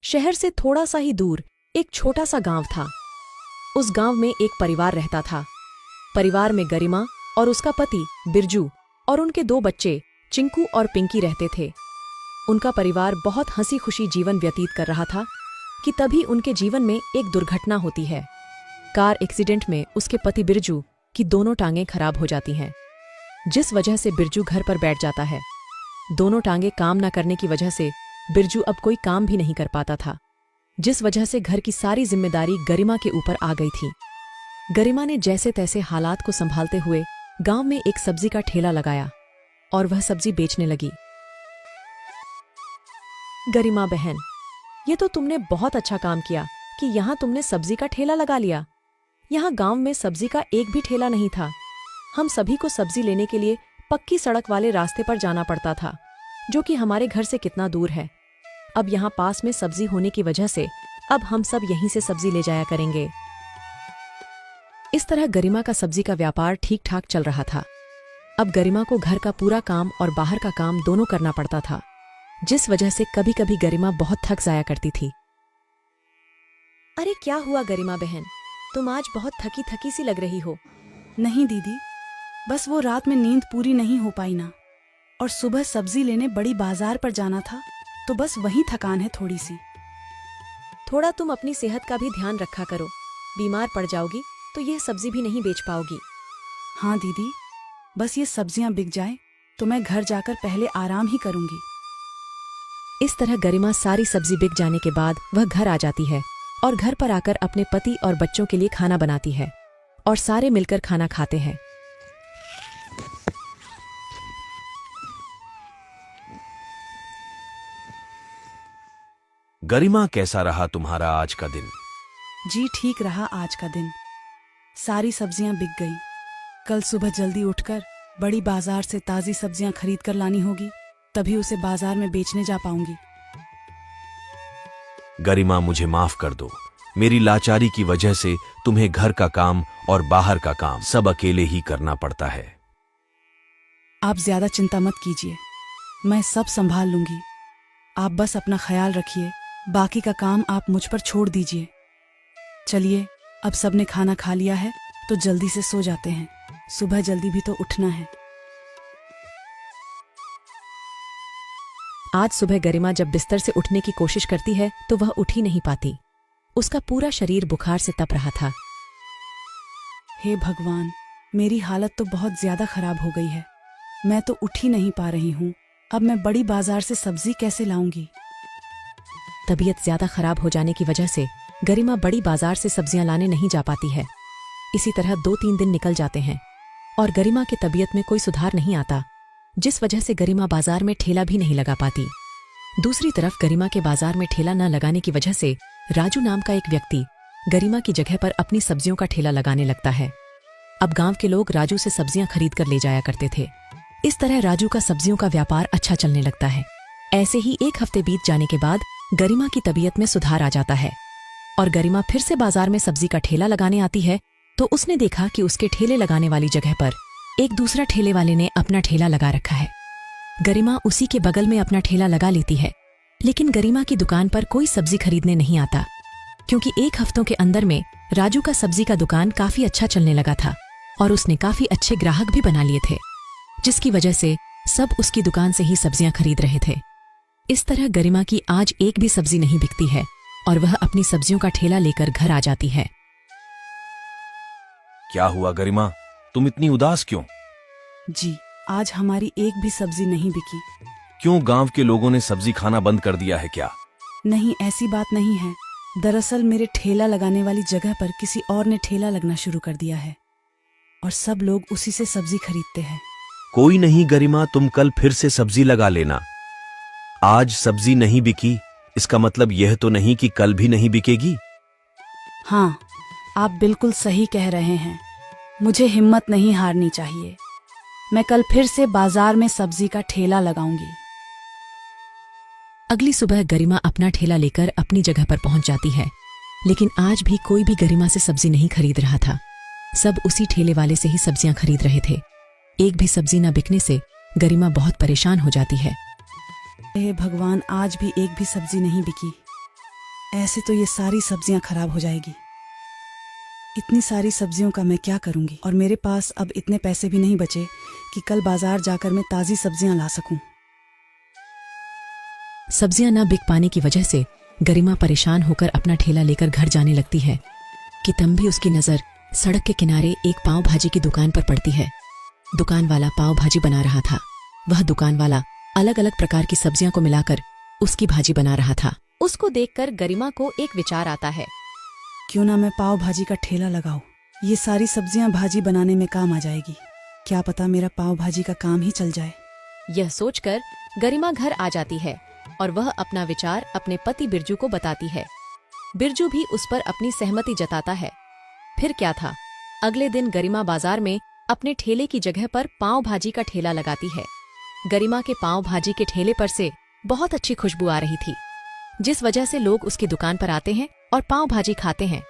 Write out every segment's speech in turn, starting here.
शहर से थोड़ा सा ही दूर एक छोटा सा गांव था। उस गांव में एक परिवार रहता था। परिवार में गरिमा और उसका पति बिरजू और उनके 2 बच्चे चिंकू और पिंकी रहते थे। उनका परिवार बहुत हंसी खुशी जीवन व्यतीत कर रहा था कि तभी उनके जीवन में एक दुर्घटना होती है। कार एक्सीडेंट में उसके पति बिरजू की दोनों टांगें खराब हो जाती हैं, जिस वजह से बिरजू घर पर बैठ जाता है। दोनों टांगें काम न करने की वजह से बिरजू अब कोई काम भी नहीं कर पाता था, जिस वजह से घर की सारी जिम्मेदारी गरिमा के ऊपर आ गई थी। गरिमा ने जैसे तैसे हालात को संभालते हुए गांव में एक सब्जी का ठेला लगाया और वह सब्जी बेचने लगी। गरिमा बहन, ये तो तुमने बहुत अच्छा काम किया कि यहाँ तुमने सब्जी का ठेला लगा लिया। यहाँ गांव में सब्जी का एक भी ठेला नहीं था। हम सभी को सब्जी लेने के लिए पक्की सड़क वाले रास्ते पर जाना पड़ता था, जो कि हमारे घर से कितना दूर है। अब यहाँ पास में सब्जी होने की वजह से अब हम सब यहीं से सब्जी ले जाया करेंगे। इस तरह गरिमा का सब्जी का व्यापार ठीक ठाक चल रहा था। अब गरिमा को घर का पूरा काम और बाहर का काम दोनों करना पड़ता था, जिस वजह से कभी कभी गरिमा बहुत थक जाया करती थी। अरे क्या हुआ गरिमा बहन, तुम आज बहुत थकी थकी सी लग रही हो। नहीं दीदी, बस वो रात में नींद पूरी नहीं हो पाई ना, और सुबह सब्जी लेने बड़ी बाजार पर जाना था, तो बस वही थकान है थोड़ी सी। थोड़ा तुम अपनी सेहत का भी ध्यान रखा करो, बीमार पड़ जाओगी तो यह सब्जी भी नहीं बेच पाओगी। हाँ दीदी, बस ये सब्जियां बिक जाए तो मैं घर जाकर पहले आराम ही करूंगी। इस तरह गरिमा सारी सब्जी बिक जाने के बाद वह घर आ जाती है और घर पर आकर अपने पति और बच्चों के लिए खाना बनाती है और सारे मिलकर खाना खाते हैं। गरिमा, कैसा रहा तुम्हारा आज का दिन? जी ठीक रहा आज का दिन। सारी सब्जियां बिक गई। कल सुबह जल्दी उठकर बड़ी बाजार से ताजी सब्जियां खरीद कर लानी होगी, तभी उसे बाजार में बेचने जा पाऊंगी। गरिमा, मुझे माफ कर दो। मेरी लाचारी की वजह से तुम्हें घर का काम और बाहर का काम सब अकेले ही करना पड़ता है। आप ज्यादा चिंता मत कीजिए, मैं सब संभाल लूंगी। आप बस अपना ख्याल रखिए, बाकी का काम आप मुझ पर छोड़ दीजिए। चलिए, अब सबने खाना खा लिया है तो जल्दी से सो जाते हैं, सुबह जल्दी भी तो उठना है। आज सुबह गरिमा जब बिस्तर से उठने की कोशिश करती है तो वह उठ ही नहीं पाती। उसका पूरा शरीर बुखार से तप रहा था। हे भगवान, मेरी हालत तो बहुत ज्यादा खराब हो गई है। मैं तो उठ ही नहीं पा रही हूँ। अब मैं बड़ी बाजार से सब्जी कैसे लाऊंगी? तबीयत ज्यादा खराब हो जाने की वजह से गरिमा बड़ी बाजार से सब्जियां लाने नहीं जा पाती है। इसी तरह 2-3 दिन निकल जाते हैं और गरिमा की तबीयत में कोई सुधार नहीं आता, जिस वजह से गरिमा बाजार में ठेला भी नहीं लगा पाती। दूसरी तरफ गरिमा के बाजार में ठेला न लगाने की वजह से राजू नाम का एक व्यक्ति गरिमा की जगह पर अपनी सब्जियों का ठेला लगाने लगता है। अब गांव के लोग राजू से सब्जियां खरीद कर ले जाया करते थे। इस तरह राजू का सब्जियों का व्यापार अच्छा चलने लगता है। ऐसे ही 1 हफ्ते बीत जाने के बाद गरिमा की तबीयत में सुधार आ जाता है और गरिमा फिर से बाजार में सब्जी का ठेला लगाने आती है तो उसने देखा कि उसके ठेले लगाने वाली जगह पर एक दूसरा ठेले वाले ने अपना ठेला लगा रखा है। गरिमा उसी के बगल में अपना ठेला लगा लेती है, लेकिन गरिमा की दुकान पर कोई सब्जी खरीदने नहीं आता, क्योंकि 1 हफ्तों के अंदर में राजू का सब्जी का दुकान काफी अच्छा चलने लगा था और उसने काफी अच्छे ग्राहक भी बना लिए थे, जिसकी वजह से सब उसकी दुकान से ही सब्जियां खरीद रहे थे। इस तरह गरिमा की आज एक भी सब्जी नहीं बिकती है और वह अपनी सब्जियों का ठेला लेकर घर आ जाती है। क्या हुआ गरिमा, तुम इतनी उदास क्यों? जी, आज हमारी एक भी सब्जी नहीं बिकी। क्यों, गांव के लोगों ने सब्जी खाना बंद कर दिया है क्या? नहीं, ऐसी बात नहीं है। दरअसल मेरे ठेला लगाने वाली जगह पर किसी और ने ठेला लगना शुरू कर दिया है और सब लोग उसी से सब्जी खरीदते हैं। कोई नहीं गरिमा, तुम कल फिर से सब्जी लगा लेना। आज सब्जी नहीं बिकी, इसका मतलब यह तो नहीं कि कल भी नहीं बिकेगी। हाँ, आप बिल्कुल सही कह रहे हैं। मुझे हिम्मत नहीं हारनी चाहिए। मैं कल फिर से बाजार में सब्जी का ठेला लगाऊंगी। अगली सुबह गरिमा अपना ठेला लेकर अपनी जगह पर पहुंच जाती है, लेकिन आज भी कोई भी गरिमा से सब्जी नहीं खरीद रहा था। सब उसी ठेले वाले से ही सब्जियां खरीद रहे थे। एक भी सब्जी न बिकने से गरिमा बहुत परेशान हो जाती है। हे भगवान, आज भी एक भी सब्जी नहीं बिकी। ऐसे तो ये सारी सब्जियां खराब हो जाएगी। इतनी सारी सब्जियों का मैं क्या करूंगी, और मेरे पास अब इतने पैसे भी नहीं बचे कि कल बाजार जाकर मैं ताज़ी सब्जियां ला सकूं। सब्जियां न बिक पाने की वजह से गरिमा परेशान होकर अपना ठेला लेकर घर जाने लगती है कि तभी उसकी नजर सड़क के किनारे एक पाव भाजी की दुकान पर पड़ती है। दुकान वाला पाव भाजी बना रहा था। वह दुकान वाला अलग अलग प्रकार की सब्जियां को मिलाकर उसकी भाजी बना रहा था। उसको देखकर गरिमा को एक विचार आता है। क्यों ना मैं पाव भाजी का ठेला लगाऊं। ये सारी सब्जियां भाजी बनाने में काम आ जाएगी। क्या पता मेरा पाव भाजी का काम ही चल जाए। यह सोचकर गरिमा घर आ जाती है और वह अपना विचार अपने पति बिरजू को बताती है। बिरजू भी उस पर अपनी सहमति जताता है। फिर क्या था, अगले दिन गरिमा बाजार में अपने ठेले की जगह पर पाव भाजी का ठेला लगाती है। गरिमा के पाव भाजी के ठेले पर से बहुत अच्छी खुशबू आ रही थी, जिस वजह से लोग उसकी दुकान पर आते हैं और पाव भाजी खाते हैं।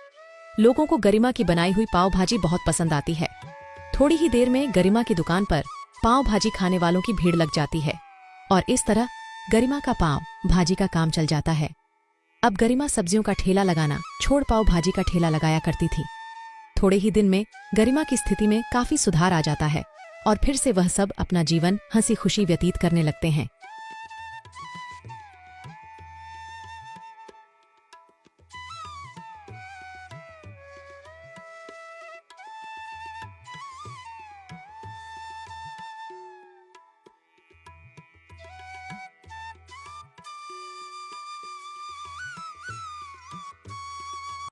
लोगों को गरिमा की बनाई हुई पाव भाजी बहुत पसंद आती है। थोड़ी ही देर में गरिमा की दुकान पर पाव भाजी खाने वालों की भीड़ लग जाती है और इस तरह गरिमा का पाव भाजी का काम चल जाता है। अब गरिमा सब्जियों का ठेला लगाना छोड़ पाव भाजी का ठेला लगाया करती थी। थोड़े ही दिन में गरिमा की स्थिति में काफी सुधार आ जाता है और फिर से वह सब अपना जीवन हंसी खुशी व्यतीत करने लगते हैं।